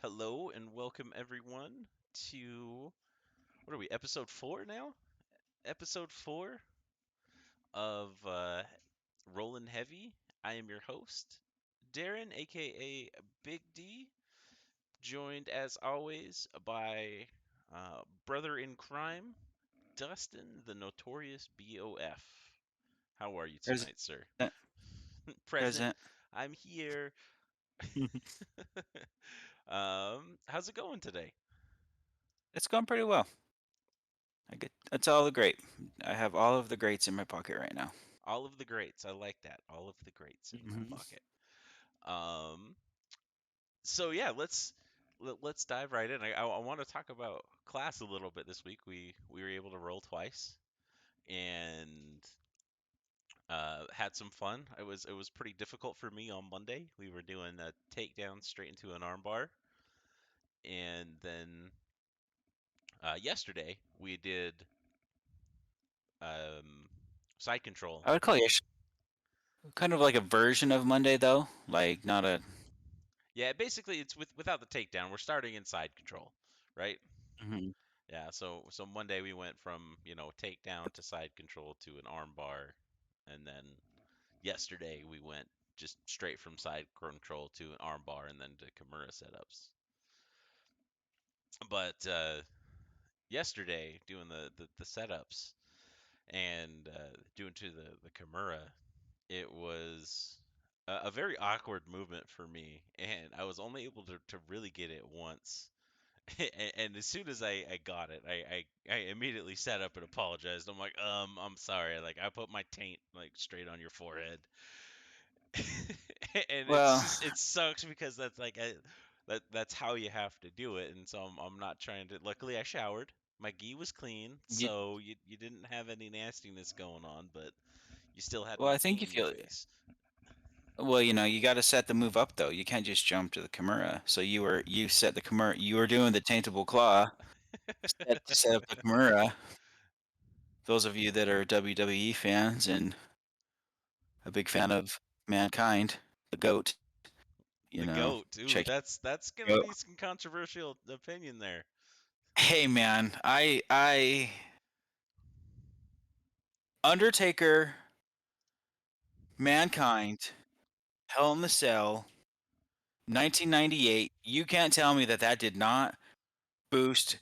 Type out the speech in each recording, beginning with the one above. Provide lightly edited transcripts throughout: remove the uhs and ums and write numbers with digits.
Hello and welcome everyone to what are we, episode 4 now? Episode 4 of Rollin Heavy. I am your host, Darren, aka Big D, joined as always by brother in crime, Dustin, the notorious BOF. How are you Present. tonight, sir? Present. Present. I'm here. How's it going today? It's going pretty well. It's all the great. I have all of the greats in my pocket right now. All of the greats. I like that. All of the greats in my hmm pocket. Um, so yeah, let's dive right in. I want to talk about class a little bit this week. We were able to roll twice and had some fun. It was pretty difficult for me on Monday. We were doing a takedown straight into an armbar, and then yesterday we did um, side control. I would call you kind of like a version of Monday, though. Like, not a. Yeah, basically it's without the takedown. We're starting in side control, right? Mhm. Yeah, so Monday we went from, takedown to side control to an arm bar, and then yesterday we went just straight from side control to an arm bar and then to Kimura setups. But yesterday doing the setups and doing to the Kimura, it was a very awkward movement for me, and I was only able to really get it once. And as soon as I got it, I immediately sat up and apologized. I'm like, I'm sorry. Like I put my taint like straight on your forehead, and it's Well, just it sucks because that's like that's how you have to do it. And so I'm not trying to. Luckily, I showered. My gi was clean, you, so you didn't have any nastiness going on, but you still had well, my I think taint in if your you, face. well, you got to set the move up though. You can't just jump to the Kimura. So you set the Kimura. You were doing the taintable claw to set up the Kimura. Those of you that are WWE fans and a big fan of Mankind, the GOAT, The goat, check ooh, that's it gonna out. be some controversial opinion there. Hey man, I Undertaker, Mankind, Hell in the Cell, 1998. You can't tell me that that did not boost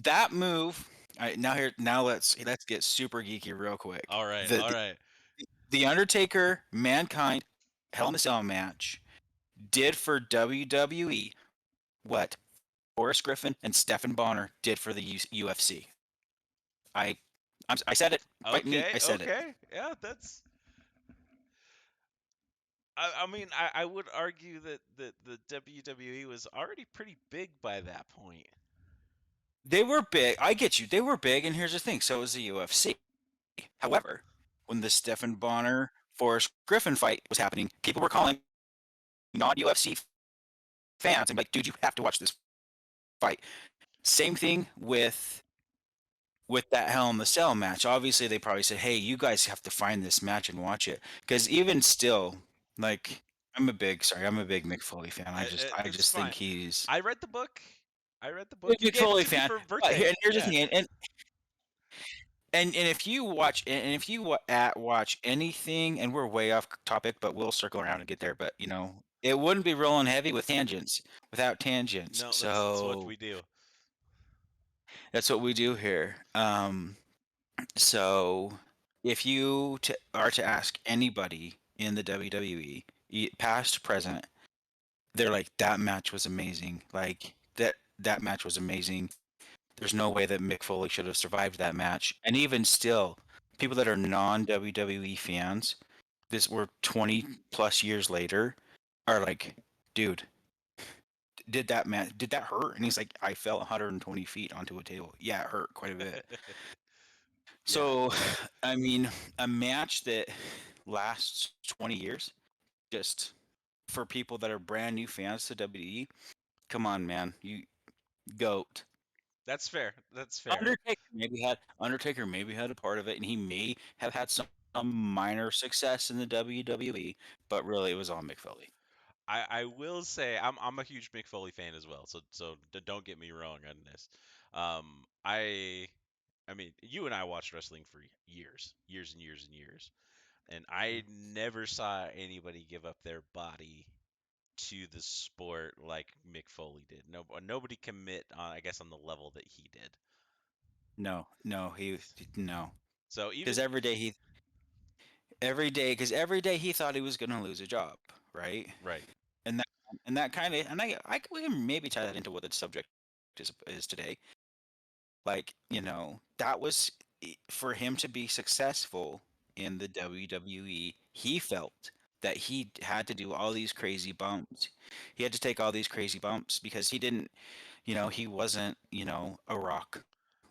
that move. All right, now let's get super geeky real quick. All right, The all the, right. the Undertaker, Mankind, Hell in the Cell match did for WWE what Forrest Griffin and Stephen Bonner did for the UFC. I I said it. Fight me. Okay, I said it. okay. Yeah, that's. I mean, I would argue that the WWE was already pretty big by that point. They were big. I get you. They were big, and here's the thing. So was the UFC. However, when the Stephen Bonner Forrest Griffin fight was happening, people were calling non-UFC fans and be like, "Dude, you have to watch this fight." Same thing with that Hell in the Cell match. Obviously, they probably said, "Hey, you guys have to find this match and watch it," because even still, like, I'm a big Mick Foley fan. I It's just think fine. he's I read the book. I read the big book. You Mick gave it Foley to me fan. for But here birthday. and here's the Yeah. thing, and if you watch and if you watch anything, and we're way off topic, but we'll circle around and get there. But it wouldn't be rolling heavy without tangents. No, that's what So we do. that's what we do here. So if you are to ask anybody in the WWE, past, present, they're like that match was amazing. Like that match was amazing. There's no way that Mick Foley should have survived that match. And even still, people that are non WWE fans, this we're 20 plus years later, are like, dude, did that hurt? And he's like, I fell 120 feet onto a table. Yeah, it hurt quite a bit. Yeah. So, I mean, a match that lasts 20 years, just for people that are brand new fans to WWE, come on, man, you goat. That's fair. That's fair. Undertaker maybe had a part of it, and he may have had some minor success in the WWE, but really it was all Mick Foley. I will say I'm a huge Mick Foley fan as well. So don't get me wrong on this. I mean, you and I watched wrestling for years, years and years and years, and I never saw anybody give up their body to the sport like Mick Foley did. No, nobody commit on, I guess, on the level that he did. No, no, no. So Because even every day he thought he was going to lose a job, right? right, And that and that kind of and we can maybe tie that into what the subject is today. Like, that was for him to be successful in the WWE, he felt that he had to do all these crazy bumps. He had to take all these crazy bumps because he didn't, he wasn't, a Rock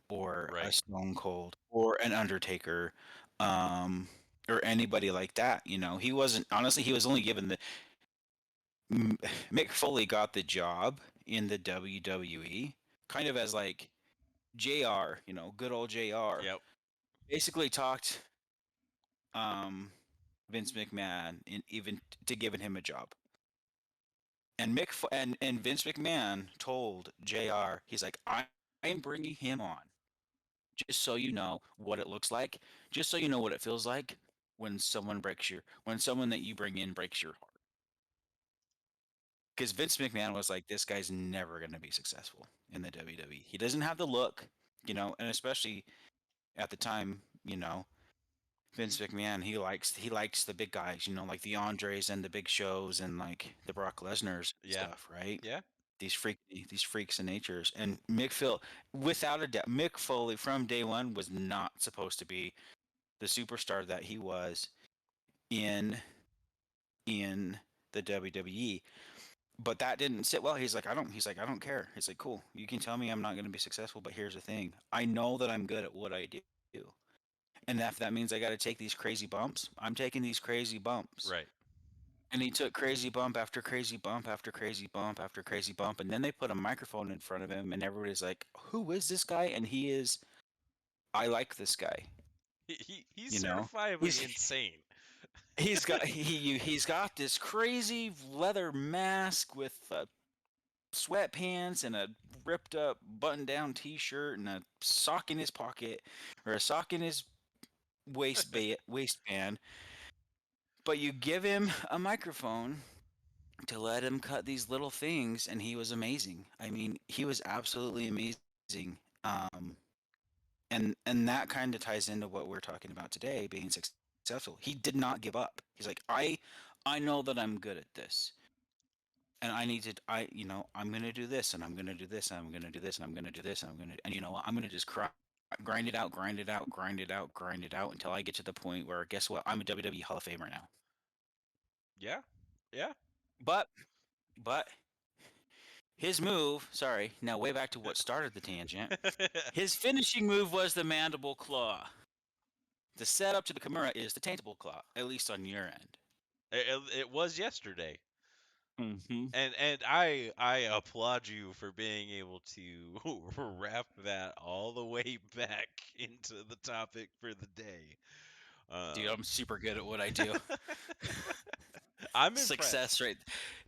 or a right, Stone Cold or an Undertaker, um, or anybody like that. He wasn't, honestly, he was only given M- Mick Foley got the job in the WWE kind of as like JR, good old JR, yep, basically talked um, Vince McMahon in even to giving him a job. And Vince McMahon told JR, he's like, I'm bringing him on just so you know what it looks like, just so you know what it feels like when someone that you bring in breaks your heart. Because Vince McMahon was like, this guy's never going to be successful in the WWE. He doesn't have the look, and especially at the time, Vince McMahon, he likes the big guys, like the Andres and the Big Shows and like the Brock Lesnar's and yeah, stuff, right? yeah. These freaks of natures. And without a doubt, Mick Foley from day one was not supposed to be the superstar that he was in in the WWE. But that didn't sit well. He's like, I don't care. He's like, cool. You can tell me I'm not going to be successful, but here's the thing. I know that I'm good at what I do. And if that means I got to take these crazy bumps, I'm taking these crazy bumps. Right. And he took crazy bump after crazy bump after crazy bump after crazy bump. And then they put a microphone in front of him, and everybody's like, who is this guy? And I like this guy. He's You know, certifiably he's insane. he's got this crazy leather mask with sweatpants and a ripped up button down t-shirt and a sock in his pocket or a sock in his waistband, but you give him a microphone to let him cut these little things, and he was amazing. I mean, he was absolutely amazing. um, and that kind of ties into what we're talking about today, being successful. He did not give up. He's like, I know that I'm good at this, and I'm gonna do this, and I'm gonna do this, and I'm gonna do this, and I'm gonna do this, and and you know what, I'm gonna just grind it out, grind it out, grind it out, grind it out until I get to the point where, guess what, I'm a WWE Hall of Famer now. Yeah, yeah. But but his move, sorry, now way back to what started the tangent. His finishing move was the mandible claw. The setup to the Kimura is the taintable claw, at least on your end. It was yesterday. Mm-hmm. And I applaud you for being able to wrap that all the way back into the topic for the day. Dude, Um, I'm super good at what I do. I'm impressed. Success, right?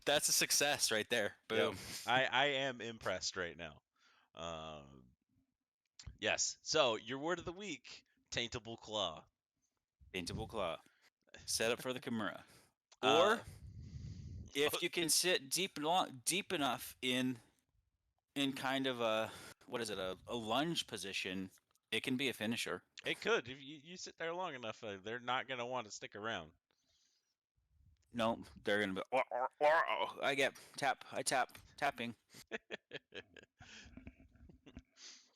That's a success right there. Yep, Boom. I am impressed right now. Um, yes. So your word of the week, taintable claw. Taintable claw. Set up for the Kimura. Uh, Or if you can sit deep enough in kind of a, what is it, a lunge position, it can be a finisher. it could if you sit there long enough, they're not gonna want to stick around. No, they're gonna be. I get tapping.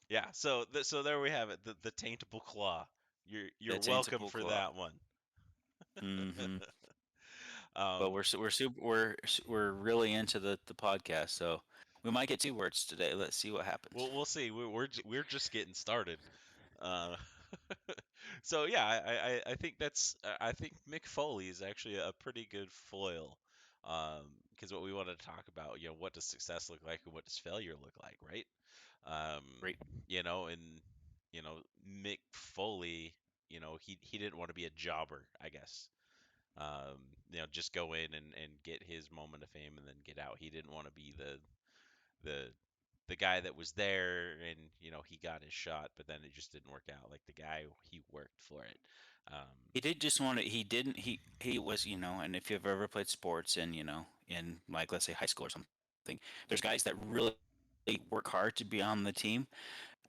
Yeah. So there we have it. The taintable claw. You're The welcome taintable for claw. that one. Mm-hmm. But um, we're really into the podcast, so we might get two words today. Let's see what happens. we'll see. We're just getting started. Uh, so yeah, I think I think Mick Foley is actually a pretty good foil. Because what we want to talk about, what does success look like and what does failure look like, right? Um, Great. and Mick Foley, he didn't want to be a jobber, I guess. Just go in and get his moment of fame and then get out. He didn't want to be the the guy that was there and he got his shot, but then it just didn't work out. Like the guy, he worked for it. He did just want to. He didn't. He was, and if you've ever played sports in, in like let's say high school or something, there's guys that really work hard to be on the team,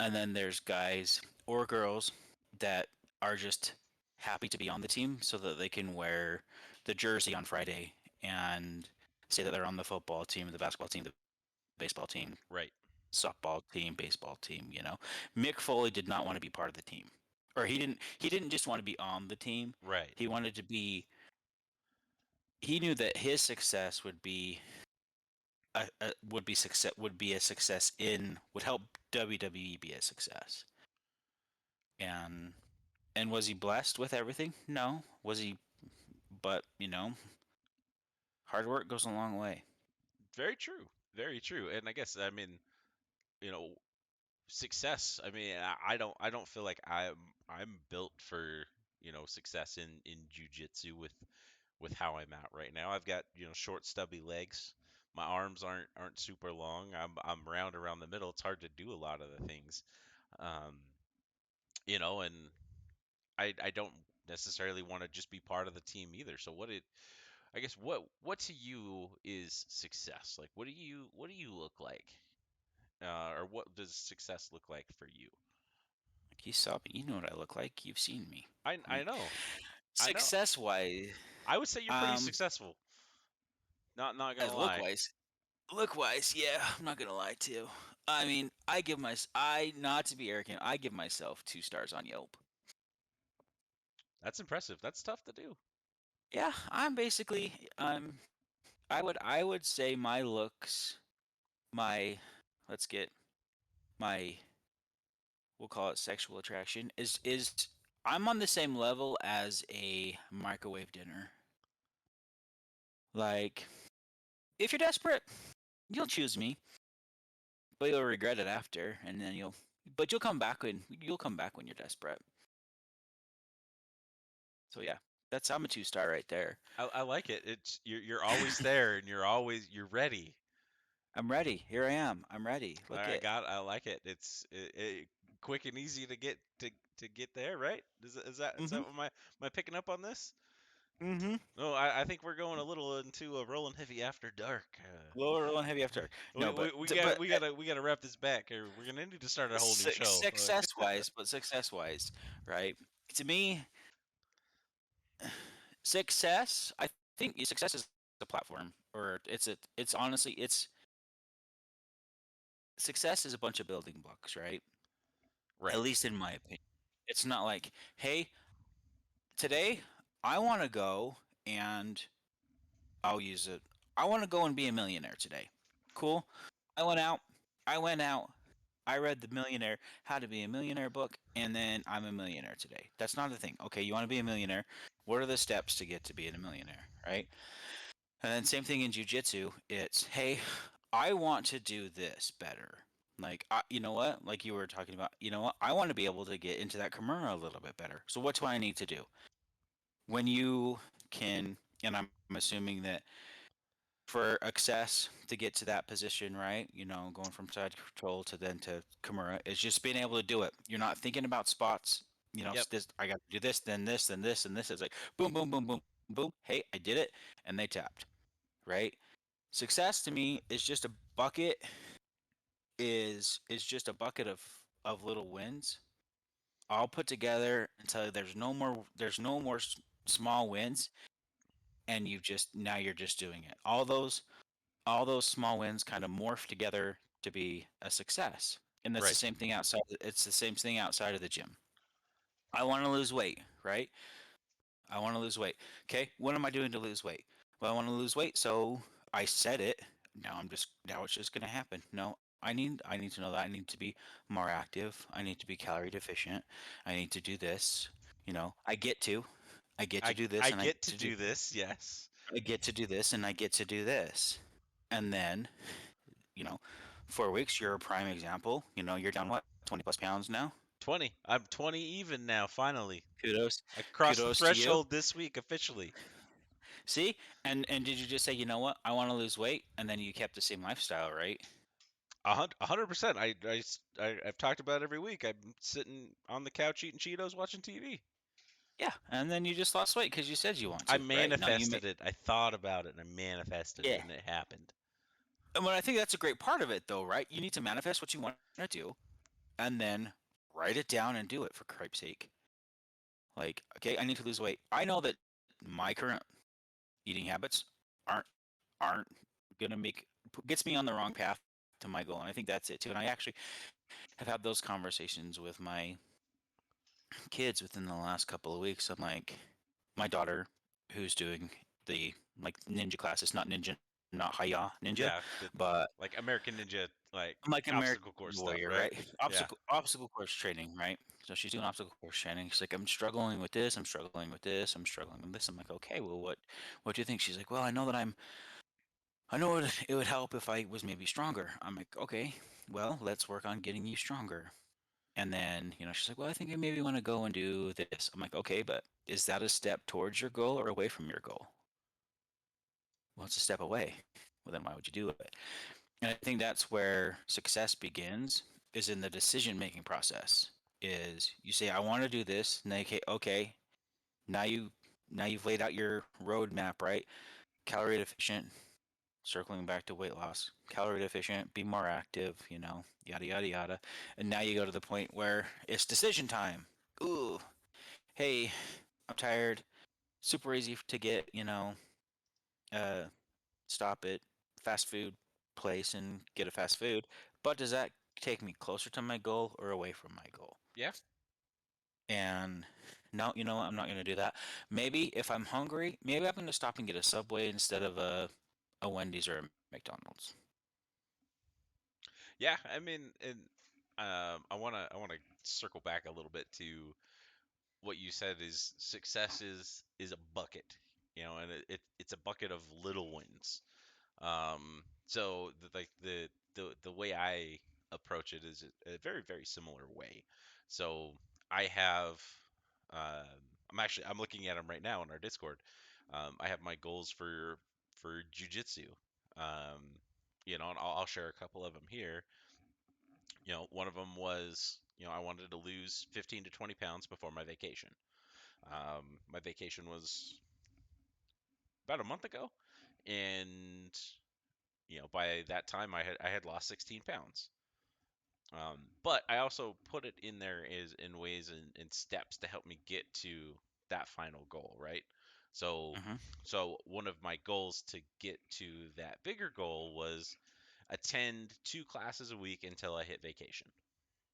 and then there's guys or girls that are just happy to be on the team so that they can wear the jersey on Friday and say that they're on the football team, the basketball team, the baseball team, Right, softball team, baseball team. Mick Foley did not want to be part of the team. Or he didn't just want to be on the team. right. He wanted to be he knew that his success would be a success in would help WWE be a success. And was he blessed with everything? No. Was he but, hard work goes a long way. Very true. Very true. And I guess, I mean, you know, success. I mean, I don't feel like I'm built for success in jujitsu with how I'm at right now. I've got short stubby legs. My arms aren't super long. I'm round around the middle. It's hard to do a lot of the things. Um, and I don't necessarily want to just be part of the team either. So I guess what to you is success? Like what do you look like? Or what does success look like for you? You saw me. You know what I look like. You've seen me. I Like know. I know. success wise, I would say you're pretty um, successful. Not gonna as look lie. wise, yeah, I'm not gonna lie to you. I mean, I not to be arrogant, I give myself 2 stars on Yelp. That's impressive. That's tough to do. Yeah, I'm basically I would say my looks, my let's get my we'll call it sexual attraction is I'm on the same level as a microwave dinner. Like if you're desperate, you'll choose me, but you'll regret it after, and then you'll come back when you're desperate. So yeah, I'm a 2 star right there. I like it. It's you're always there and you're ready. I'm ready. Here I am. I'm ready. Look it. I like it. It's quick and easy to get there, right? Is that Mhm. what am I picking up on this? Mhm. No, I think we're going a little into a rolling heavy after dark. Lower and heavy after. We, No, we, but we got we gotta wrap this back, or we're gonna need to start a whole new show. success wise, right? To me, success. I think success is a platform, or it's honestly success is a bunch of building blocks, right? At Right, least in my opinion. It's not like, hey, today I want to go and I'll use it. I want to go and be a millionaire today. Cool. I went out. I went out. I read the Millionaire How to Be a Millionaire book, and then I'm a millionaire today. That's not the thing. Okay, you want to be a millionaire. What are the steps to get to being a millionaire, right? And then same thing in jujitsu. It's hey, I want to do this better. Like you know what? Like you were talking about. You know what? I want to be able to get into that Kimura a little bit better. So what do I need to do? When you can, and I'm assuming that for access to get to that position, right? Going from side control to then to Kimura is just being able to do it. You're not thinking about spots. yep, This I got to do this, then this, then this, and this. It's like boom, boom, boom, boom, boom. Hey, I did it, and they tapped. Right? Success to me is just a bucket. Is just a bucket of little wins all put together until there's no more small wins, and now you're just doing it. All those small wins kind of morph together to be a success. And that's the right. same thing outside. It's the same thing outside of the gym. I want to lose weight, right? I want to lose weight. Okay, what am I doing to lose weight? Well, I want to lose weight, so I said it. Now it's just going to happen. No, I need to know that I need to be more active. I need to be calorie deficient. I need to do this. I get to do I this, and get to do this. Yes, I get to do this, and I get to do this, and then you know, 4 weeks, you're a prime example. You're down what, 20 plus pounds now? 20. I'm 20 even now. Finally, Kudos, I crossed the kudos to you. threshold this week officially. See, and did you just say, you know what, I want to lose weight, and then you kept the same lifestyle, right? 100%. I've talked about it every week. I'm sitting on the couch eating Cheetos, watching TV. Yeah, and then you just lost weight because you said you want I to, right? Now you may, manifested it. I thought about it and I manifested it, yeah. and it happened. And what I think that's a great part of it, though, right? You need to manifest what you want to do, and then write it down and do it for cripe's sake. Like, okay, I need to lose weight. I know that my current eating habits aren't aren't gonna make gets me on the wrong path to my goal, and I think that's it too. And I actually have had those conversations with my kids within the last couple of weeks. I'm like, my daughter, who's doing the like ninja classes, not ninja, not Haya ninja, Yeah, but like American Ninja, like I'm like American obstacle course stuff, Warrior, right? right? Yeah. Obstacle course training, right? So she's doing obstacle course training. She's like, I'm struggling with this. I'm struggling with this. I'm struggling with this. I'm like, okay, well, what do you think? She's like, well, I know that I know it would help if I was maybe stronger. I'm like, okay, well, let's work on getting you stronger. And then, she's like, well, I think I maybe want to go and do this. I'm like, okay, but is that a step towards your goal or away from your goal? Well, it's a step away. Well, then why would you do it? And I think that's where success begins, is in the decision making process. Is you say, I want to do this, and they okay, now you've laid out your roadmap, right? Calorie efficient, circling back to weight loss, calorie efficient, be more active, yada yada yada. And now you go to the point where it's decision time. Ooh, hey, I'm tired. Super easy to get, uh, stop at fast food place and get a fast food. But does that take me closer to my goal or away from my goal? Yeah. And no, you know what? I'm not going to do that. Maybe if I'm hungry, maybe I'm going to stop and get a Subway instead of a Wendy's or a McDonald's. Yeah, I mean, and I wanna circle back a little bit to what you said is success is a bucket, and it's a bucket of little wins. So like the way I approach it is a very very similar way. So I have I'm looking at them right now in our Discord. I have my goals for jujitsu. Um, and I'll share a couple of them here. One of them was, I wanted to lose 15 to 20 pounds before my vacation. My vacation was about a month ago, and by that time I had lost 16 pounds. But I also put it in there is in ways and steps to help me get to that final goal, right? So, Hmm. so one of my goals to get to that bigger goal was attend 2 classes a week until I hit vacation.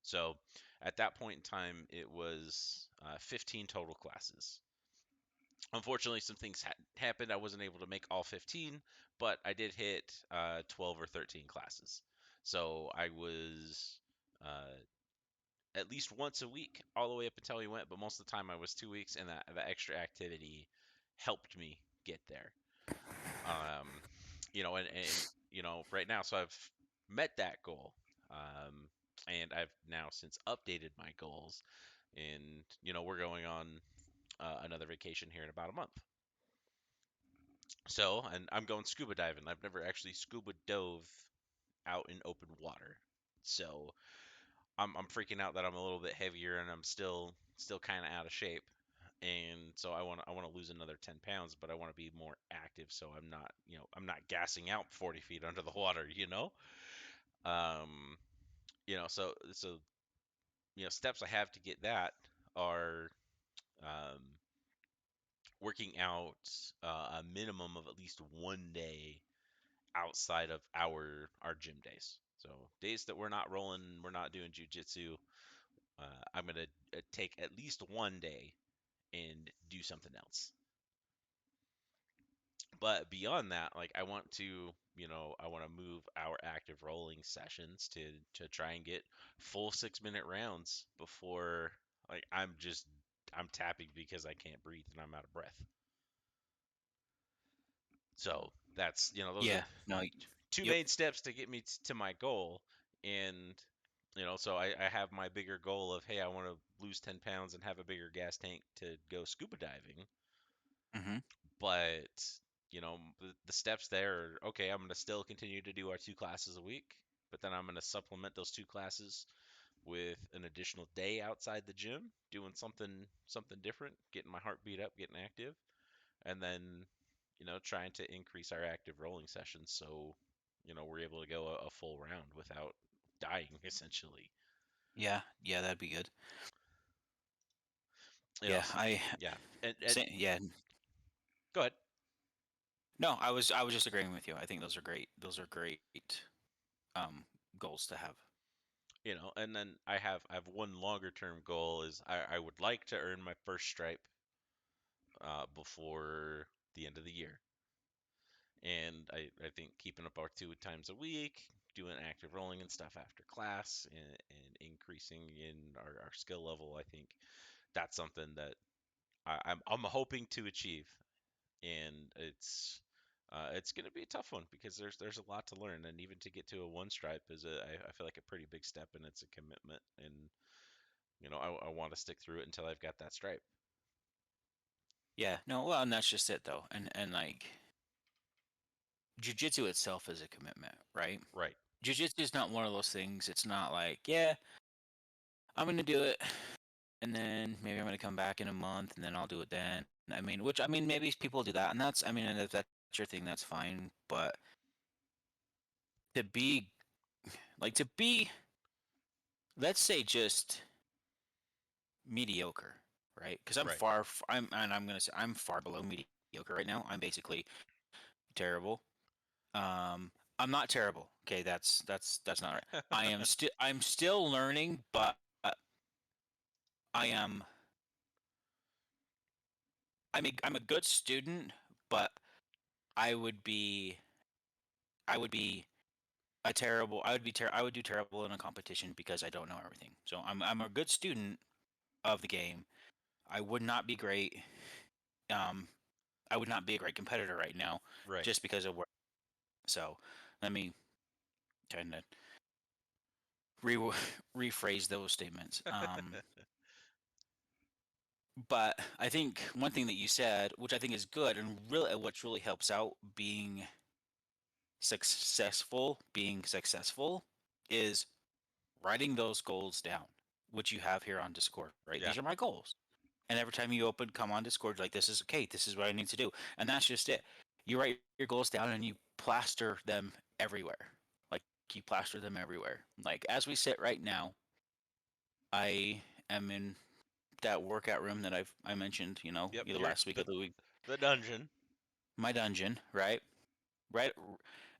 So at that point in time, it was 15 total classes. Unfortunately, some things happened. I wasn't able to make all 15, but I did hit 12 or 13 classes. So I was at least once a week all the way up until we went, but most of the time I was 2 weeks, and that extra activity helped me get there. Um, and right now, so I've met that goal, and I've now since updated my goals, and we're going on another vacation here in about a month. So, and I'm going scuba diving. I've never actually scuba dove out in open water. So, I'm freaking out that I'm a little bit heavier and I'm still kind of out of shape. And so I want to lose another 10 pounds, but I want to be more active so I'm not gassing out 40 feet under the water, you know? Um, so steps I have to get that are um working out a minimum of at least one day outside of our gym days. So days that we're not rolling, we're not doing jujitsu. I'm gonna take at least one day and do something else. But beyond that, like I want to move our active rolling sessions to try and get full 6 minute rounds before like I'm tapping because I can't breathe and I'm out of breath. So that's those are Yeah, no, two yep. main steps to get me to my goal. And so I have my bigger goal of, hey, I want to lose 10 pounds and have a bigger gas tank to go scuba diving. Hmm. But the steps there are okay. I'm going to still continue to do our 2 classes a week, but then I'm going to supplement those 2 classes with an additional day outside the gym, doing something different, getting my heart beat up, getting active, and then trying to increase our active rolling sessions so we're able to go a full round without dying essentially. Yeah, that'd be good. You know, Yeah, s I yeah, and yeah. go ahead. No, I was just agreeing with you. I think those are great. Those are great um goals to have. And then I have one longer term goal is I would like to earn my first stripe before the end of the year. And I think keeping up our 2 times a week, doing active rolling and stuff after class, and increasing in our skill level, I think that's something that I'm hoping to achieve. And it's going to be a tough one because there's a lot to learn, and even to get to a one stripe is I feel like a pretty big step, and it's a commitment, and I want to stick through it until I've got that stripe. Yeah, no, well, and that's just it though. And like jujitsu itself is a commitment, right? Right. Jujitsu is not one of those things. It's not like, yeah, I'm gonna do it, and then maybe I'm gonna come back in a month, and then I'll do it then. I mean, maybe people do that, and and if that's your thing, that's fine. But to be to be, let's say, just mediocre, right? Because Right. I'm gonna say I'm far below mediocre right now. I'm basically terrible. I'm not terrible. Okay, that's not right. I'm still learning, but I am I'm a good student, but I would be I would be I would do terrible in a competition because I don't know everything. So I'm a good student of the game. I would not be great. Um, I would not be a great competitor right now Right. just because of where. So let me kind of re- rephrase those statements. But I think one thing that you said, which I think is good and really what really helps out being successful is writing those goals down, which you have here on Discord, right? Yeah. These are my goals. And every time you come on Discord, you're like, this is okay, this is what I need to do. And that's just it. You write your goals down and you plaster them everywhere. Like you plaster them everywhere. Like as we sit right now, I am in that workout room that I mentioned, Yep. either You're last week or the the week, the dungeon. my dungeon, right? Right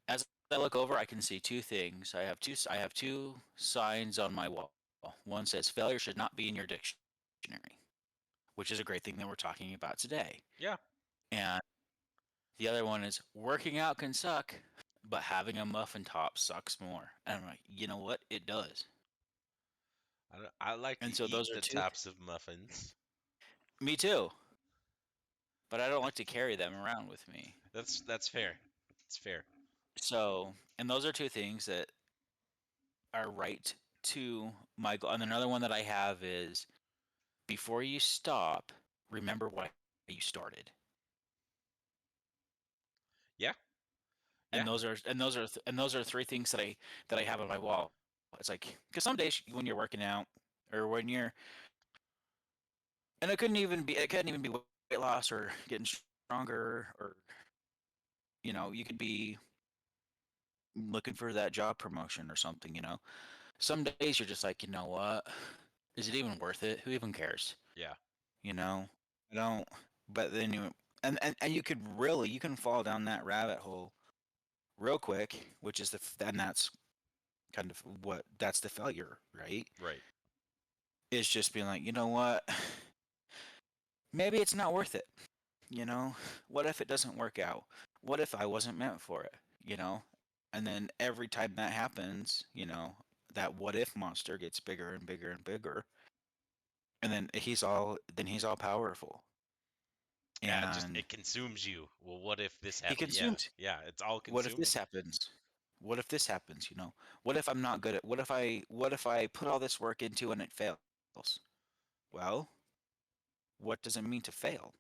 as I look over, I can see two things. I have two signs on my wall. One says failure should not be in your dictionary, which is a great thing that we're talking about today. Yeah. And the other one is working out can suck, but having a muffin top sucks more. And I'm like, you know what? It does. I like And to so eat those are the two. tops of muffins. Me too. But I don't like to carry them around with me. That's fair. It's fair. So, and those are two things that are right to my goal. And another one that I have is before you stop, remember why you started. Yeah. And Yeah. those are three things that I have on my wall. It's like because some days when you're working out or when you're and it couldn't even be weight loss or getting stronger or you could be looking for that job promotion or something. Some days you're just like, you know what? Is it even worth it? Who even cares? Yeah. You know, I don't. But then and you can fall down that rabbit hole real quick, which is and that's kind of that's the failure, right? Right. Is just being like, you know what? Maybe it's not worth it. What if it doesn't work out? What if I wasn't meant for it? And then every time that happens, that what if monster gets bigger and bigger and bigger, and then he's all powerful, Yeah. It just and it consumes you. Well, what if this he happened? Yeah. consumes. Yeah. It's all What if consuming. this happens? What if this happens? What if I'm not good at? What if I put all this work into and it fails? Well, what does it mean to fail?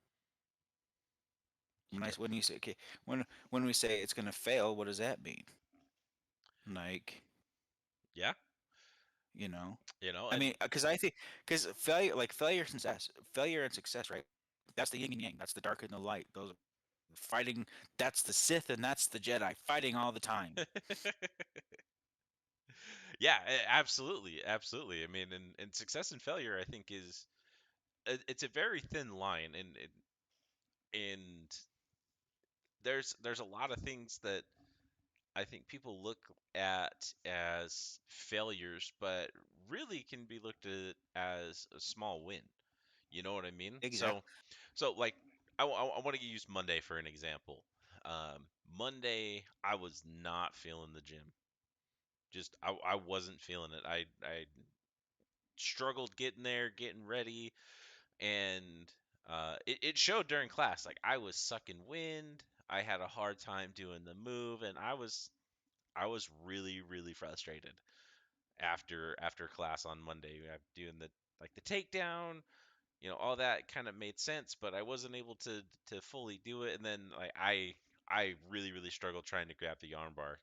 Yeah, When you say okay, when we say it's gonna fail, what does that mean? Like, yeah, you know, I and mean, because failure and success, right? That's the yin and yang. That's the dark and the light. Those are fighting. That's the Sith and that's the Jedi fighting all the time. yeah, absolutely, absolutely. I mean, and success and failure, I think, is it's a very thin line, and there's a lot of things that I think people look at as failures, but really can be looked at as a small win. You know what I mean? So, Exactly. like, I want to use Monday for an example. Monday, I was not feeling the gym. Just I wasn't feeling it. I struggled getting there, getting ready, and it showed during class. Like I was sucking wind. I had a hard time doing the move, and I was really really frustrated after class on Monday. Doing the like the takedown, all that kind of made sense, but I wasn't able to fully do it. And then like I really really struggled trying to grab the armbar.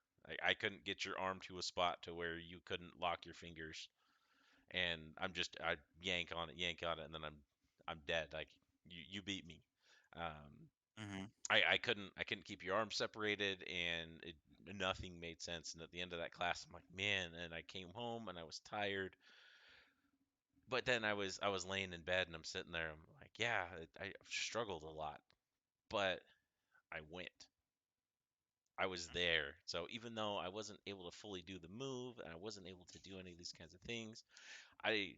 I couldn't get your arm to a spot to where you couldn't lock your fingers, and I yank on it, and then I'm dead. Like you beat me. Um, Hmm. I couldn't keep your arms separated, and nothing made sense. And at the end of that class, I'm like, man. And I came home and I was tired, but then I was laying in bed and I'm sitting there. I'm like, yeah, I struggled a lot, but I went. I was there. So even though I wasn't able to fully do the move and I wasn't able to do any of these kinds of things, I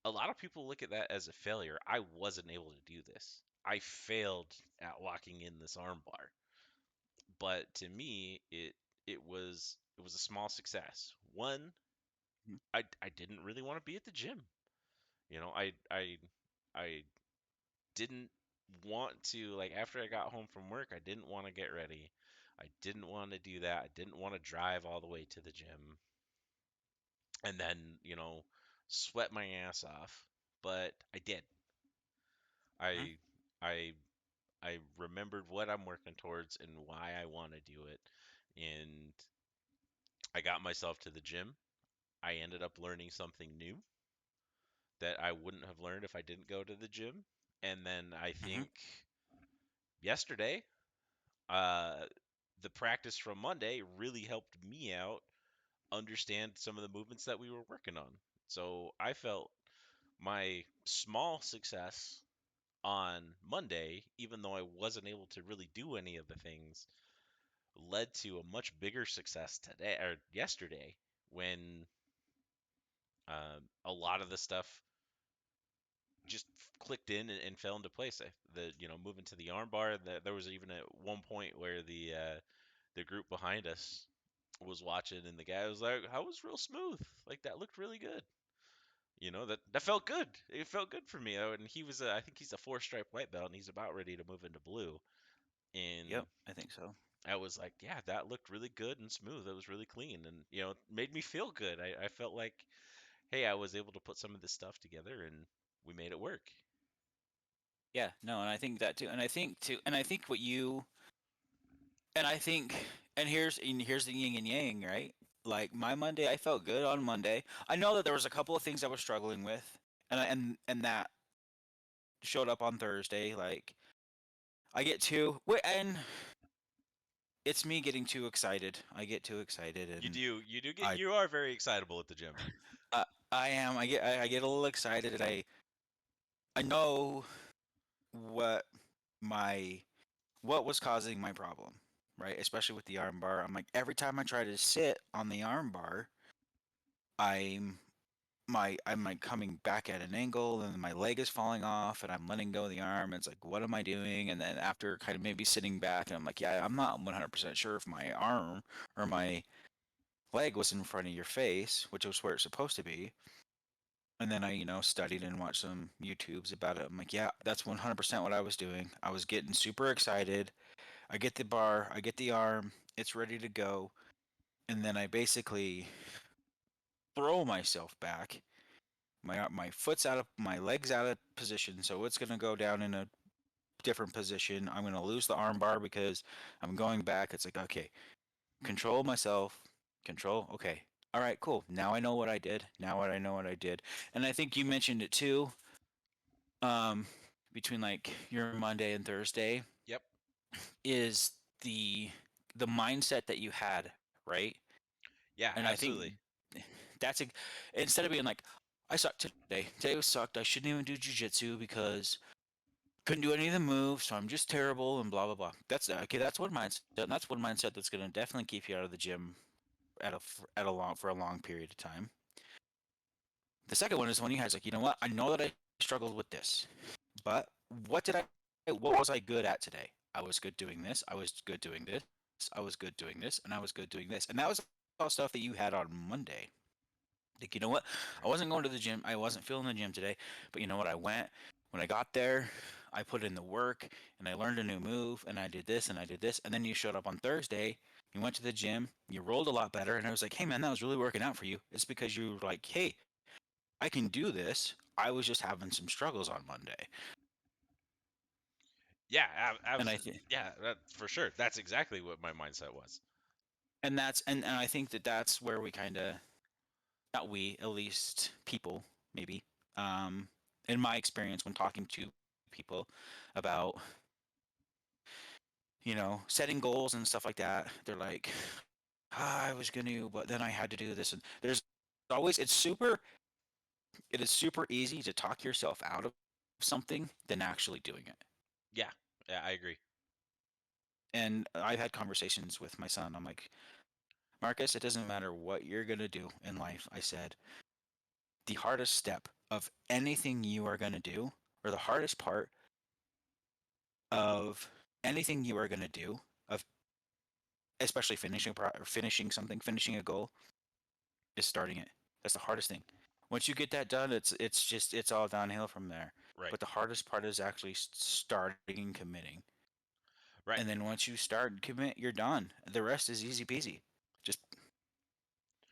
a lot of people look at that as a failure. I wasn't able to do this. I failed at locking in this armbar. But to me, it was a small success. One, I didn't really want to be at the gym. I didn't want to, like, after I got home from work, I didn't want to get ready. I didn't want to do that. I didn't want to drive all the way to the gym and then, sweat my ass off. But I did. Hmm. I I I remembered what I'm working towards and why I want to do it. And I got myself to the gym. I ended up learning something new that I wouldn't have learned if I didn't go to the gym. And then I Hmm. think yesterday, uh, the practice from Monday really helped me out understand some of the movements that we were working on. So I felt my small success on Monday, even though I wasn't able to really do any of the things, led to a much bigger success today or yesterday when a lot of the stuff just clicked in and fell into place. Moving to the armbar. There was even at one point where the group behind us was watching, and the guy was like, "I was real smooth. Like that looked really good." That felt good. It felt good for me. And he was, I think he's a four-stripe white belt, and he's about ready to move into blue. And Yep, I think so. I was like, "Yeah, that looked really good and smooth. It was really clean, and it made me feel good. I felt like, hey, I was able to put some of this stuff together, and we made it work." Yeah, no, and I think that too. And I think too, and I think what you, and I think, and here's the yin and yang, right? Like my Monday, I felt good on Monday. I know that there was a couple of things I was struggling with, and that showed up on Thursday. Like I get too, and it's me getting too excited. I get too excited, You and do, you do get, I, you are very excitable at the gym. I, I am. I get a little excited, and I know what my what was causing my problem, right? Especially with the armbar. I'm like every time I try to sit on the armbar, I'm I'm like coming back at an angle and my leg is falling off and I'm letting go of the arm. It's like, what am I doing? And then after kind of maybe sitting back and I'm like, yeah, I'm not 100% sure if my arm or my leg was in front of your face, which was where it's supposed to be. And then I, studied and watched some YouTubes about it. I'm like, yeah, that's 100% what I was doing. I was getting super excited. I get the bar, I get the arm, it's ready to go. And then I basically throw myself back. My foot's out of my legs out of position, so it's gonna go down in a different position. I'm going to lose the armbar because I'm going back. It's like, okay, control myself, control. Okay. All right, cool. Now I know what I did. Now I know what I did. And I think you mentioned it too. Um, between like your Monday and Thursday Yep. is the the mindset that you had, right? Yeah, And I think absolutely. that's a, instead of being like, I sucked today. Today was sucked. I shouldn't even do jujitsu because couldn't do any of the moves, so I'm just terrible and blah blah blah. That's okay. That's one mindset. And that's one mindset that's going to definitely keep you out of the gym at a long for a long period of time. The second one is when you guys like, you know what? I know that I struggled with this, but what was I good at today? I was good doing this. I was good doing this. I was good doing this, and I was good doing this. And that was all stuff that you had on Monday. Like, you know what? I wasn't going to the gym. I wasn't feeling the gym today, but you know what? I went. When I got there, I put in the work and I learned a new move and I did this and I did this. And then you showed up on Thursday. You went to the gym. You rolled a lot better. And I was like, hey, man, that was really working out for you. It's because you were like, hey, I can do this. I was just having some struggles on Monday. Yeah, And I think, yeah, for sure. That's exactly what my mindset was. and I think that that's where we kind of, not we, at least people, maybe, um, in my experience when talking to people about setting goals and stuff like that. They're like, I was gonna, but then I had to do this. And there's always, it is super easy to talk yourself out of something than actually doing it. Yeah, yeah, I agree. And I've had conversations with my son. I'm like, Marcus, it doesn't matter what you're gonna do in life. I said, the hardest step of anything you are gonna do, or the hardest part of anything you are gonna do, of especially finishing something, finishing a goal, is starting it. That's the hardest thing. Once you get that done, it's all downhill from there. Right, But the hardest part is actually starting and committing. And right, then once you start and commit, you're done. The rest is easy peasy. Just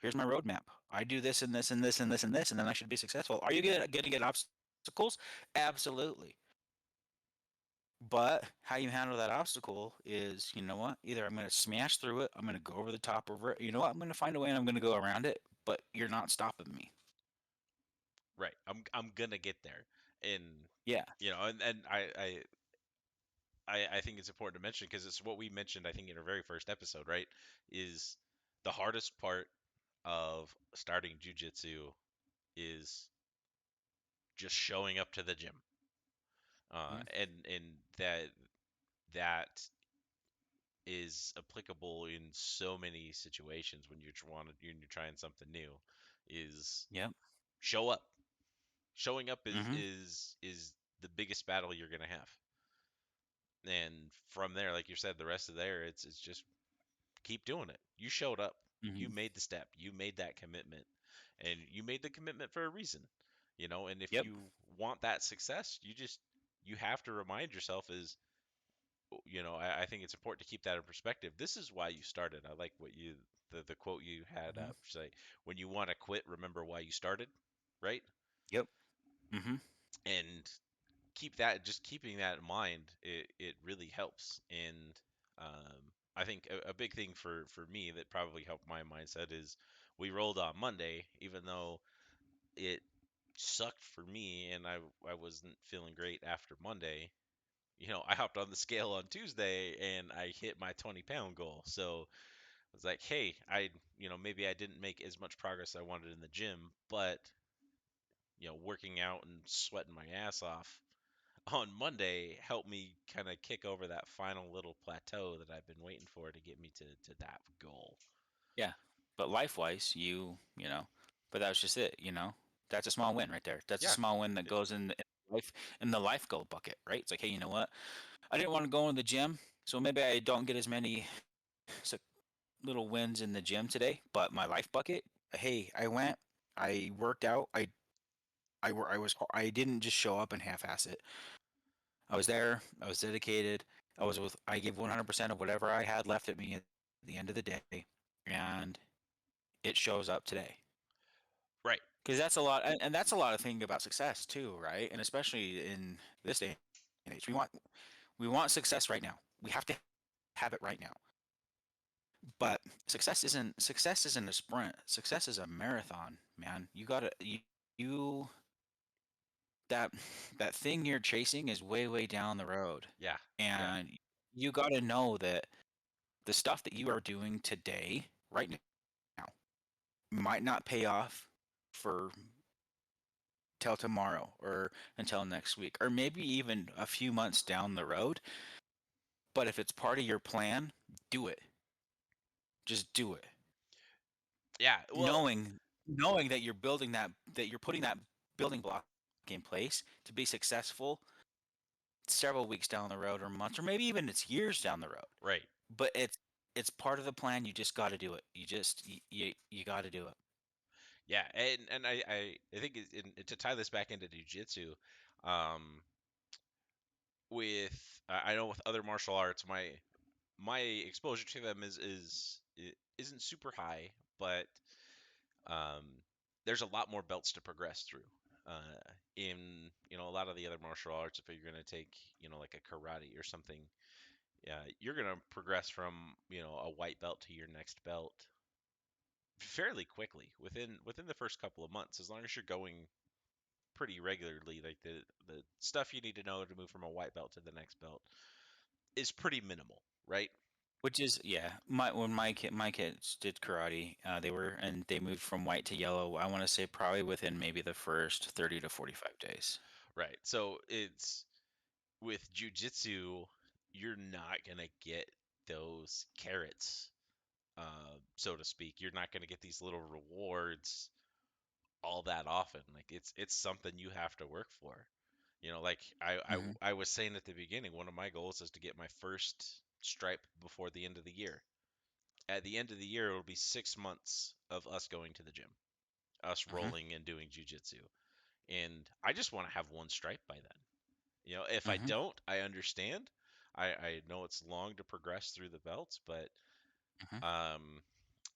here's my roadmap. I do this and this and this and this and this, and then I should be successful. Are you going to get obstacles? Absolutely. But how you handle that obstacle is, you know what? Either I'm going to smash through it, I'm going to go over the top of it. You know what? I'm going to find a way and I'm going to go around it, but you're not stopping me. right. I'm gonna get there, and Yeah. and I think it's important to mention because it's what we mentioned I think in our very first episode, right? Is the hardest part of starting jujitsu is just showing up to the gym, Mhm. and that is applicable in so many situations when when you're trying something new, is Yep. show up. Showing up Mhm. is the biggest battle you're gonna have, and from there, like you said, the rest of there, it's just keep doing it. You showed up. You Mhm. made the step. You made that commitment. And you made the commitment for a reason. And if Yep. you want that success, you have to remind yourself is I think it's important to keep that in perspective. This is why you started. I like what the quote you had Mhm. up say, when you want to quit, remember why you started, right? Yep. Mhm. And keeping that in mind, it really helps. And I think a big thing for me that probably helped my mindset is we rolled on Monday, even though it sucked for me and I wasn't feeling great after Monday. I hopped on the scale on Tuesday and I hit my 20-pound goal. So I was like, hey, maybe I didn't make as much progress as I wanted in the gym, but working out and sweating my ass off on Monday helped me kind of kick over that final little plateau that I've been waiting for to get me to that goal. Yeah. But life-wise, but that was just it, That's a small win right there. That's a Yeah, small win that it- goes in the life goal bucket, right? It's like, hey, you know what? I didn't want to go in the gym, so maybe I don't get as many little wins in the gym today, but my life bucket, hey, I went, I worked out, I didn't just show up and half-ass it. I was there, I was dedicated, I gave 100% of whatever I had left at me at the end of the day, and it shows up today. right. Because that's a lot, and that's a lot of thinking about success too, right? And especially in this day and age, we want We want success right now. We have to have it right now. But success isn't a sprint. Success is a marathon, man. You that that thing you're chasing is way down the road. Yeah, yeah, And you got to know that the stuff that you are doing today, right now, might not pay off for till tomorrow or until next week or maybe even a few months down the road. But if it's part of your plan, do it. Just do it. yeah. Well, Knowing that you're putting that building block in place to be successful several weeks down the road or months or maybe even it's years down the road. right. But it's part of the plan. You just got to do it. You got to do it. Yeah, and I think to tie this back into jujitsu, um, with I know with other martial arts, my exposure to them isn't super high, but um, there's a lot more belts to progress through. Uh, in a lot of the other martial arts, if you're going to take like a karate or something, you're going to progress from a white belt to your next belt fairly quickly within the first couple of months, as long as you're going pretty regularly. Like the stuff you need to know to move from a white belt to the next belt is pretty minimal, right? Which is yeah. My kids did karate, they moved from white to yellow. I want to say probably within maybe the first 30 to 45 days. Right. So it's with jujitsu, you're not gonna get those carrots, so to speak. You're not gonna get these little rewards all that often. Like it's something you have to work for. Like Hmm. I was saying at the beginning, one of my goals is to get my first stripe before the end of the year. At the end of the year, it'll be 6 months of us going to the gym, us Hmm. rolling and doing jujitsu. And I just want to have one stripe by then. If I Hmm. don't, I understand. I know it's long to progress through the belts, but Hmm. um,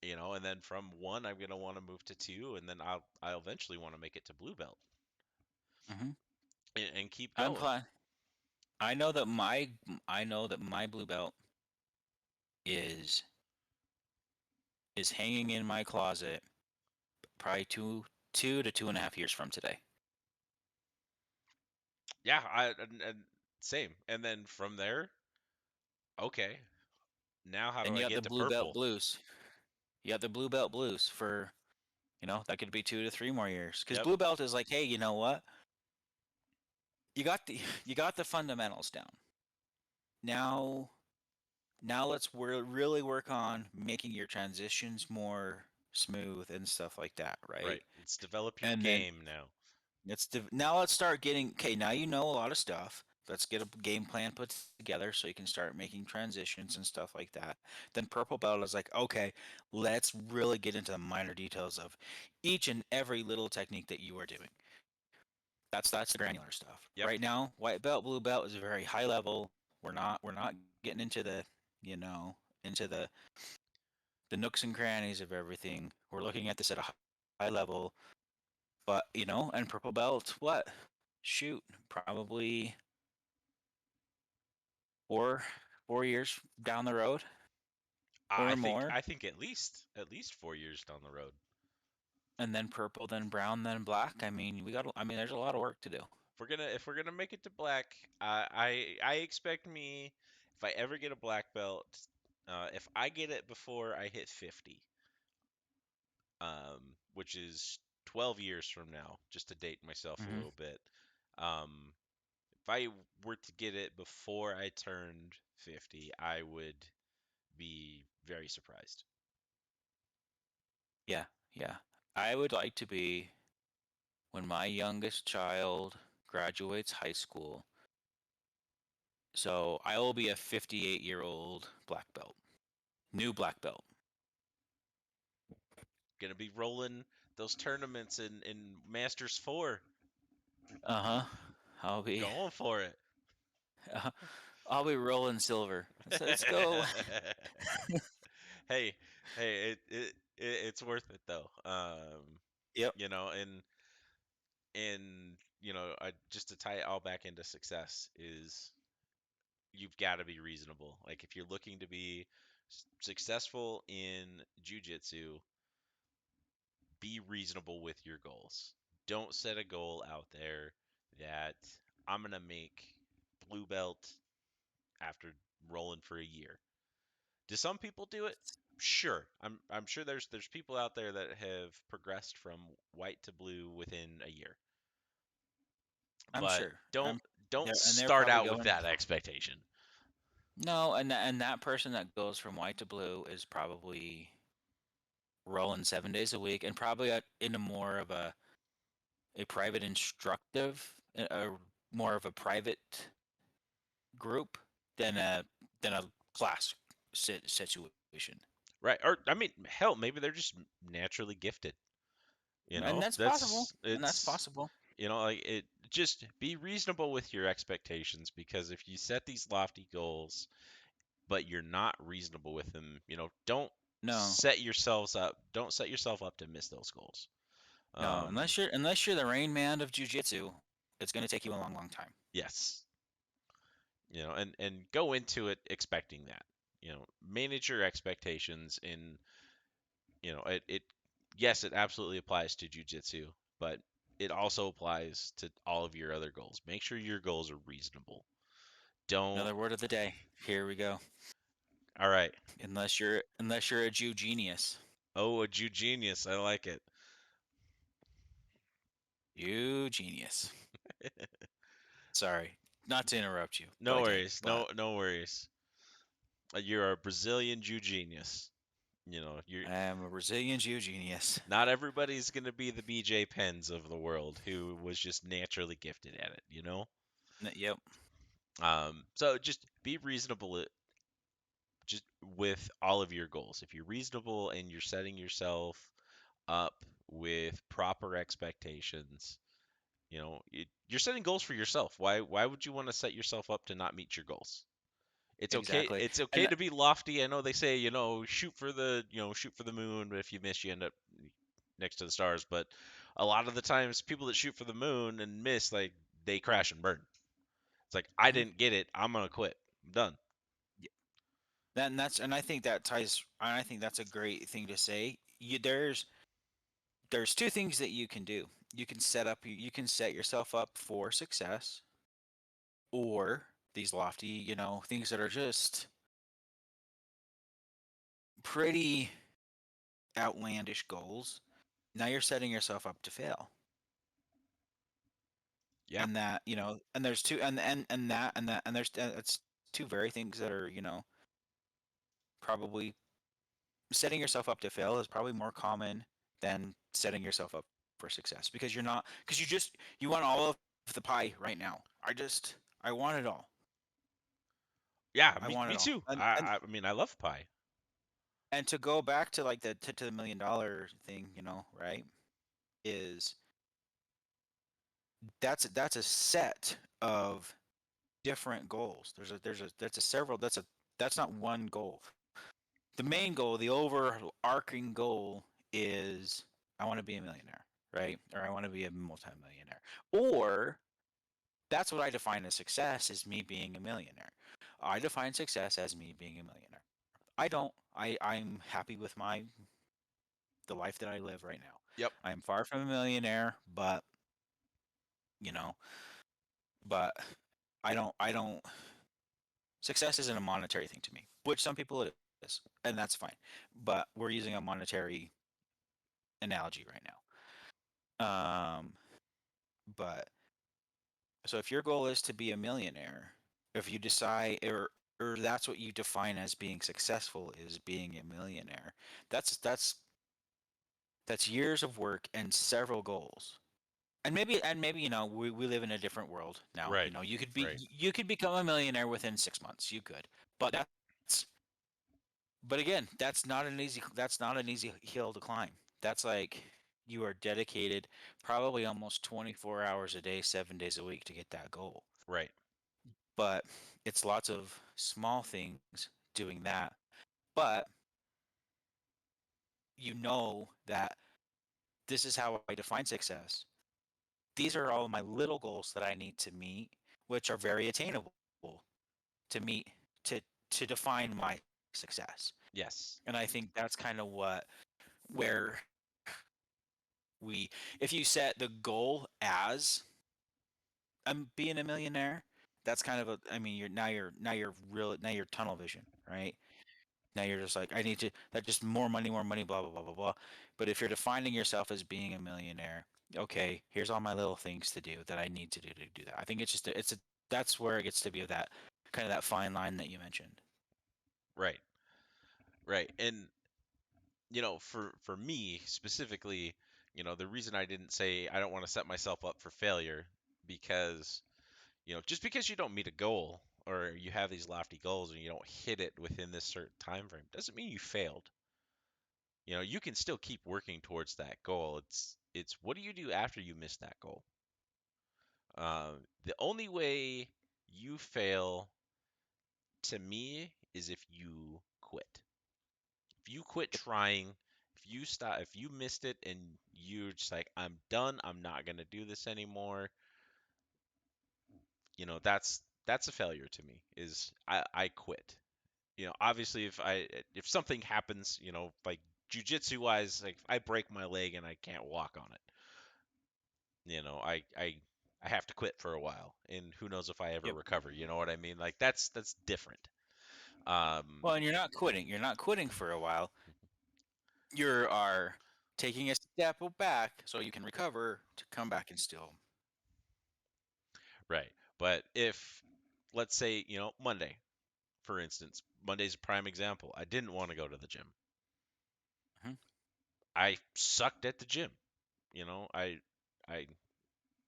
and then from one, I'm gonna want to move to two, and then I'll eventually want to make it to blue belt Hmm. and keep I'm going. plan. I know that my blue belt is is hanging in my closet probably two to 2.5 years from today. Yeah, and same. And then from there, okay, now how do And I you got get the to blue belt purple? blues. You got the blue belt blues for that could be 2 to 3 more years. Because Yep, blue belt is like, hey, you know what? You got the fundamentals down. Now let's really work on making your transitions more smooth and stuff like that, right? right. Let's develop your And then game now. now let's start getting okay. Now you know a lot of stuff. Let's get a game plan put together so you can start making transitions and stuff like that. Then purple belt is like, okay, let's really get into the minor details of each and every little technique that you are doing. That's the granular stuff. Yep, Right now, white belt, blue belt is very high level. We're not getting into into the nooks and crannies of everything. We're looking at this at a high level. But and purple belt, what? Shoot, probably four 4 years down the road I or think more, I think at least 4 years down the road. and then purple, then brown, then black. There's a lot of work to do. If we're gonna make it to black, I expect me, if I ever get a black belt, if I get it before I hit 50, which is 12 years from now, just to date myself a Hmm. little bit. Um, if I were to get it before I turned 50, I would be very surprised. Yeah, yeah. I would like to be when my youngest child graduates high school. So I will be a 58-year-old black belt, new black belt. Gonna be rolling those tournaments in Masters 4, Uh huh. I'll be going for it. I'll be rolling silver. Let's go. Hey, hey, it's worth it though. Yep. And just to tie it all back into success is you've got to be reasonable. Like if you're looking to be successful in jujitsu, be reasonable with your goals. Don't set a goal out there that I'm gonna make blue belt after rolling for a year. Do some people do it? Sure. I'm sure there's people out there that have progressed from white to blue within a year. I'm But sure. don't They're start probably out with going. that expectation. No, and that person that goes from white to blue is probably rolling 7 days a week, and probably in a more of a private instructive, more of a private group than a class situation. Right. Or I mean, hell, maybe they're just naturally gifted. You And know, that's possible. that's And that's it's possible. like it just be reasonable with your expectations because if you set these lofty goals but you're not reasonable with them, No, don't set yourself up to miss those goals. no, Um unless you're the Rain Man of jujitsu, it's going to take you a long, long time. yes. And go into it expecting that. Manage your expectations in, it yes, it absolutely applies to jujitsu, but it also applies to all of your other goals. Make sure your goals are reasonable. Don't Another word of the day. Here we go. All right. Unless you're a Jew genius. Oh, a Jew genius. I like it. You genius. Sorry, not to interrupt you, but No I did. worries. But No worries. You're a Brazilian Jew genius. You're I am a Brazilian Jew genius. not everybody's gonna be the BJ Penns of the world who was just naturally gifted at it. Yep. So just be reasonable just with all of your goals. If you're reasonable and you're setting yourself up with proper expectations, you're setting goals for yourself. Why would you want to set yourself up to not meet your goals? It's okay. Exactly. It's okay And to be lofty. I know they say, shoot for the moon, but if you miss, you end up next to the stars. But a lot of the times, people that shoot for the moon and miss, like they crash and burn. It's like I mhm. didn't get it. I'm gonna quit. I'm done. And I think that ties. I think that's a great thing to say. There's two things that you can do. You can set yourself up for success, or these lofty, things that are just pretty outlandish goals. Now you're setting yourself up to fail. Yeah. And that, and there's two and there's it's two very things that are, probably setting yourself up to fail is probably more common than setting yourself up for success, because you want all of the pie right now. I want it all. Yeah. I Me, want it me all. too. I mean, I love pie. And to go back to like to the $1 million thing, right? Is that's a set of different goals. That's a several that's not one goal. The main goal, the overarching goal is I want to be a millionaire, right? Or I want to be a multimillionaire. Or that's what I define as success, is me being a millionaire. I define success as me being a millionaire. I don't. I'm happy with the life that I live right now. Yep. I am far from a millionaire, but you know, but I don't success isn't a monetary thing to me, which some people it is, and that's fine. But we're using a monetary analogy right now. But so if your goal is to be a millionaire, if you decide or that's what you define as being successful, is being a millionaire, that's that's that's years of work and several goals. And maybe we live in a different world now. Right. Right. You could become a millionaire within 6 months. You could, but but again, that's not an easy hill to climb. That's like you are dedicated probably almost 24 hours a day, 7 days a week to get that goal. Right. But it's lots of small things doing that. But you know that this is how I define success. These are all my little goals that I need to meet, which are very attainable. to meet to define my success. And Yes. I think that's kind of what where we if you set the goal as I'm being a millionaire, that's kind of a I mean you're real now you're tunnel vision, right? Now you're just like I need to that just more money, blah blah blah blah blah. But if you're defining yourself as being a millionaire, okay, here's all my little things to do that I need to do that. I think it's a that's where it gets to be that kind of that fine line that you mentioned. Right. Right. And for me specifically, the reason I didn't say I don't want to set myself up for failure because, just because you don't meet a goal or you have these lofty goals and you don't hit it within this certain time frame doesn't mean you failed. You can still keep working towards that goal. It's what do you do after you miss that goal? The only way you fail to me is if you quit. If you quit trying, if you missed it and you're just like, I'm done, I'm not gonna do this anymore, that's a failure to me. Is I quit. Obviously if something happens, like jujitsu wise, like if I break my leg and I can't walk on it, I have to quit for a while, and who knows if I ever Yep. recover. You know what I mean? Like that's different. Um, Well, and you're not quitting. You're not quitting for a while. You are taking a step back so you can recover to come back and still. right. But if, let's say, Monday, for instance, Monday's a prime example. I didn't want to go to the gym. Mhm. I sucked at the gym. I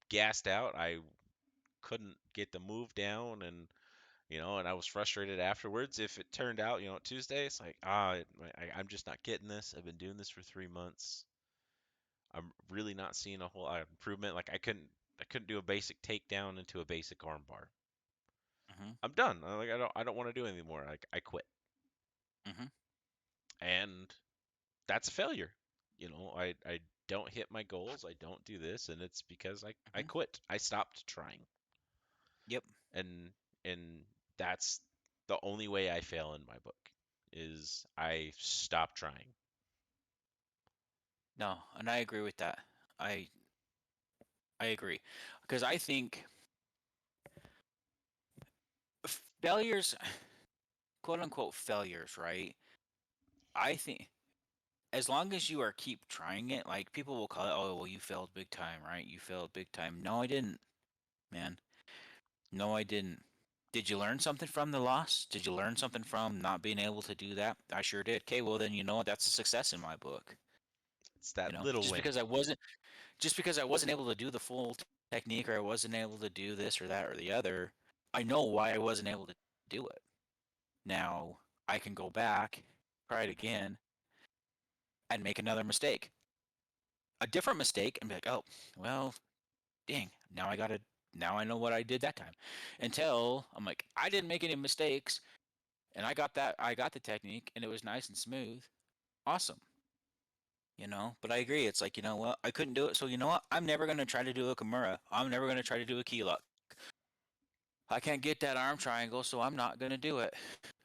gassed out. I couldn't get the move down, and I was frustrated afterwards. If it turned out, Tuesday, it's like, I'm just not getting this. I've been doing this for 3 months. I'm really not seeing a whole lot of improvement. Like I couldn't do a basic takedown into a basic armbar. Mhm. I'm done. I don't want to do it anymore. Like I quit. Mhm. And that's a failure. I don't hit my goals. I don't do this, and it's because I Mhm. quit. I stopped trying. Yep. And that's the only way I fail in my book is I stop trying. No, and I agree with that. I I agree because I think failures, quote unquote failures, right? I think as long as you are keep trying it, like people will call it, oh well, you failed big time, right? You failed big time. No, I didn't, man. No, I didn't. Did you learn something from the loss? Did you learn something from not being able to do that? I sure did. Okay, well then you know what? That's a success in my book. It's that little win. Just because I wasn't able to do the full technique or I wasn't able to do this or that or the other, I know why I wasn't able to do it. Now I can go back, try it again, and make another mistake, a different mistake, and be like, oh, well, dang, now I know what I did that time. Until I'm like, I didn't make any mistakes, and I got the technique, and it was nice and smooth, awesome. But I agree. It's like, you know what? I couldn't do it. So, you know what? I'm never going to try to do a Kimura. I'm never going to try to do a key lock. I can't get that arm triangle, so I'm not going to do it.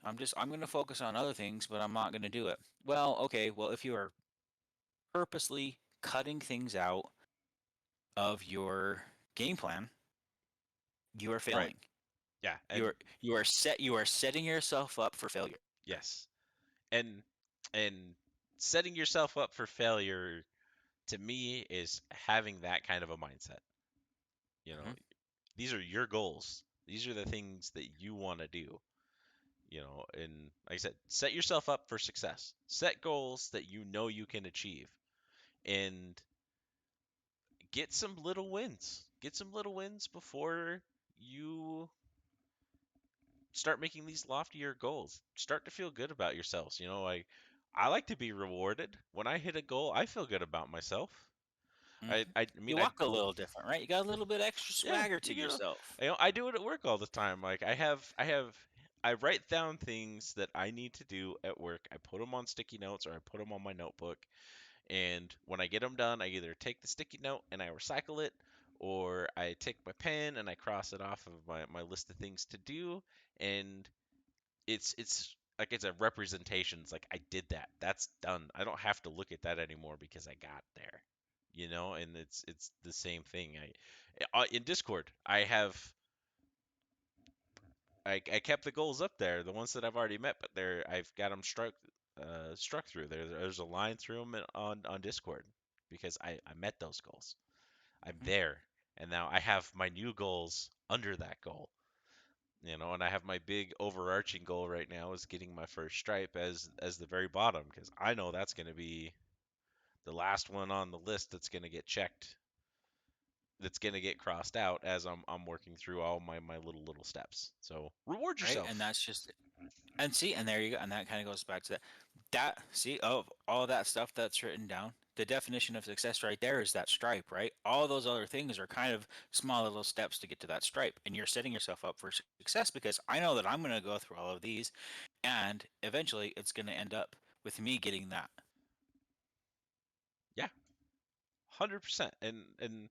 I'm going to focus on other things, but I'm not going to do it. Well, okay. Well, if you are purposely cutting things out of your game plan, you are Right. failing. Yeah. You And are you are setting yourself up for failure. yes. And setting yourself up for failure to me is having that kind of a mindset. You know, Hmm. these are your goals. These are the things that you want to do. And like I said, set yourself up for success. Set goals that you know you can achieve, and get some little wins. Get some little wins before you start making these loftier goals. Start to feel good about yourselves. I like to be rewarded when I hit a goal. I feel good about myself. Hmm. I mean You I walk a little different, right? You got a little bit extra Yeah, swagger to yourself. I do it at work all the time. Like I write down things that I need to do at work. I put them on sticky notes or I put them on my notebook. And when I get them done, I either take the sticky note and I recycle it, or I take my pen and I cross it off of my list of things to do, and it's like it's a representation. It's like I did that. That's done. I don't have to look at that anymore because I got there. And it's the same thing. I in Discord, I kept the goals up there, the ones that I've already met, but I've got them struck through. There's a line through them on Discord because I met those goals. I'm Mhm. there, and now I have my new goals under that goal. And I have my big overarching goal right now is getting my first stripe as the very bottom because I know that's going to be the last one on the list that's going to get checked, that's going to get crossed out as I'm working through all my little steps. So reward Right? And yourself. that's just and see, and there you go. And that kind of goes back to that. That see, of all of that stuff that's written down, the definition of success right there is that stripe, right? All those other things are kind of small little steps to get to that stripe, and you're setting yourself up for success because I know that I'm going to go through all of these, and eventually it's going to end up with me getting that. Yeah, 100%. And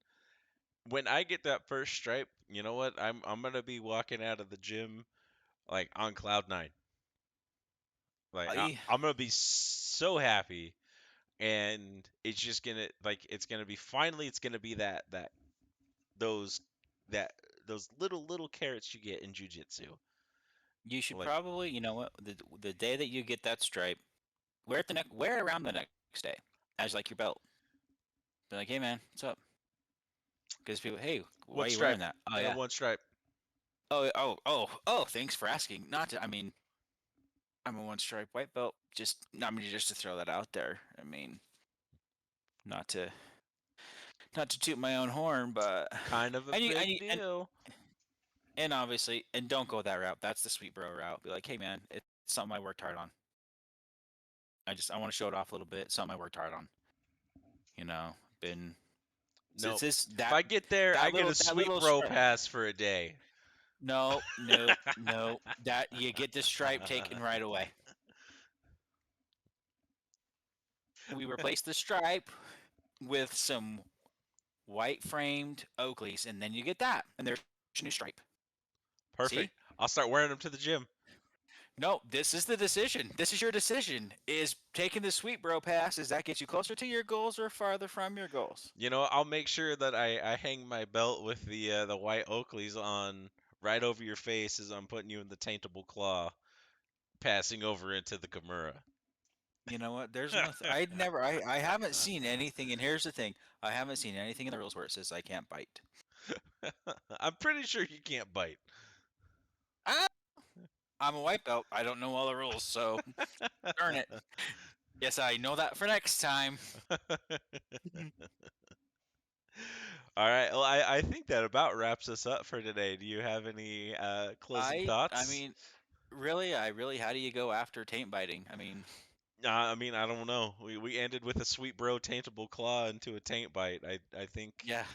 when I get that first stripe, you know what? I'm gonna be walking out of the gym like on cloud nine. Like I I'm gonna be so happy, and it's just gonna like it's gonna be finally it's gonna be those that those little carrots you get in jujitsu. You should Like probably, you know what, the day that you get that stripe, wear it around the next day as like your belt. Be like, hey man, what's up? Because people, hey, why are one you stripe, wearing that? Oh and a yeah. one stripe. Oh, thanks for asking. Not to, I mean, I'm a one stripe white belt. I mean, just to throw that out there. I mean, not to, not to toot my own horn, but Kind of a big deal. and obviously, and don't go that route. That's the sweet bro route. Be like, hey man, it's something I worked hard on. I want to show it off a little bit. Something I worked hard on. You know, been it's Nope. this If I get there, I get a that sweet little bro stripe. pass for a day. No, no, no. That you get the stripe taken right away. We replace the stripe with some white framed Oakleys, and then you get that, and there's your new stripe. See? Perfect. I'll start wearing them to the gym. No, this is the decision. This is your decision. Is taking the sweet bro pass, does that get you closer to your goals or farther from your goals? I'll make sure that I hang my belt with the white Oakleys on right over your face as I'm putting you in the taintable claw, passing over into the Kimura. You know what? There's nothing. I haven't seen anything, and here's the thing: I haven't seen anything in the rules where it says I can't bite. I'm pretty sure you can't bite. Ah, I'm a white belt. I don't know all the rules, so darn it. Yes, I know that for next time. All right. Well, I think that about wraps us up for today. Do you have any closing I thoughts? mean, really, how do you go after taint biting? I mean, I mean, I don't know. We ended with a sweet bro taintable claw into a taint bite. I think yeah,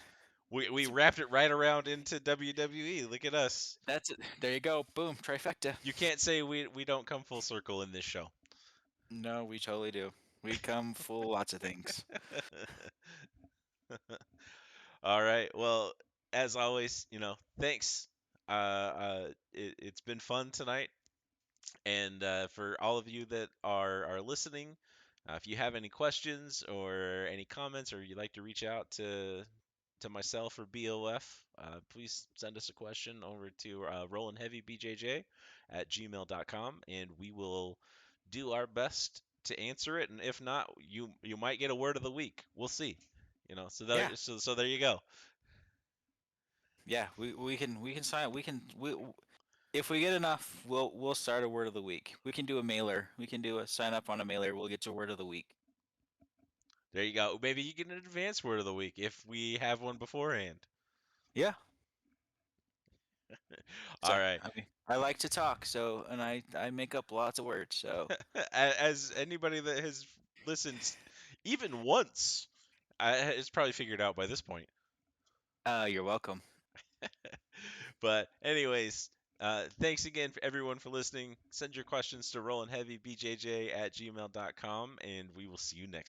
we it's, wrapped it right around into WWE. Look at us. that's it. There you go. Boom, trifecta. You can't say we don't come full circle in this show. No, we totally do. We come full lots of things. All right. Well, as always, thanks. It's been fun tonight. And for all of you that are listening, if you have any questions or any comments, or you'd like to reach out to myself or BOF, please send us a question over to rollinheavybjj at gmail.com, and we will do our best to answer it. And if not, you might get a word of the week. We'll see. Yeah, So there you go. yeah. We can sign. We if we get enough, we'll start a word of the week. We can do a mailer. We can do a sign up on a mailer. We'll get to word of the week. There you go. Maybe you get an advanced word of the week if we have one beforehand. Yeah. All So right. I mean, I like to talk. So and I make up lots of words. So As anybody that has listened even once has probably figured out by this point. you're welcome. But anyways, thanks again for everyone for listening. Send your questions to rollinheavybjj at gmail.com, and we will see you next